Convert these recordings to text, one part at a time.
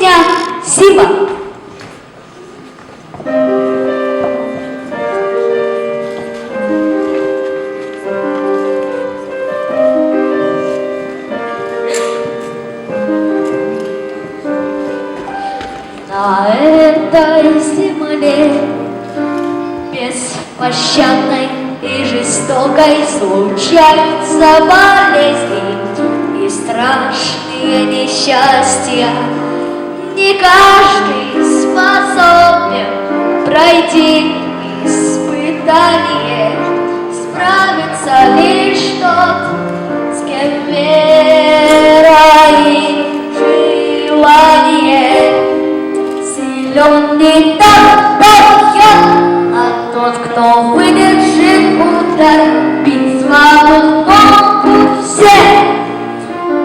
Песня «Зима». На этой земле беспощадной и жестокой случаются болезни и страшные несчастья. Не каждый способен пройти испытание, справится лишь тот, с кем вера и желание. Силен не тот, кто бьет, а тот, кто выдержит удар. Бить слабых могут все,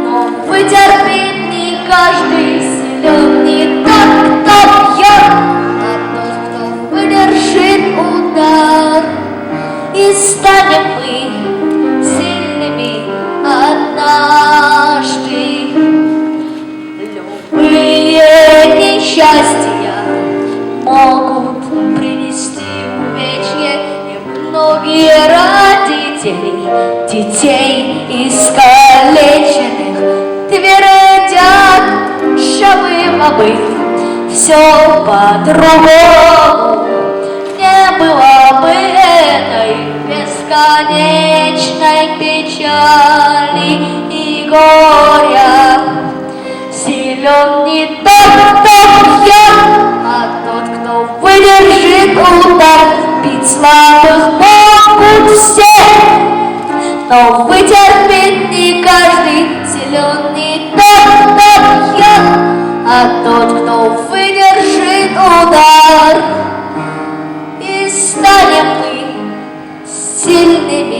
но вытерпит не каждый. Силен не тот, кто бьет, а тот, кто выдержит удар. И станем мы сильными однажды. Любые несчастья могут принести увечье, и многие родители детей искалеченных твердят, чтобы быть все по-другому. Не было бы этой бесконечной печали и горя. Силен не тот, кто бьет, а тот, кто выдержит удар. Бить слабых могут все, но вытерпит не каждый. Силен не тот, кто бьет, а тот, кто выдержит удар. И станем мы сильными.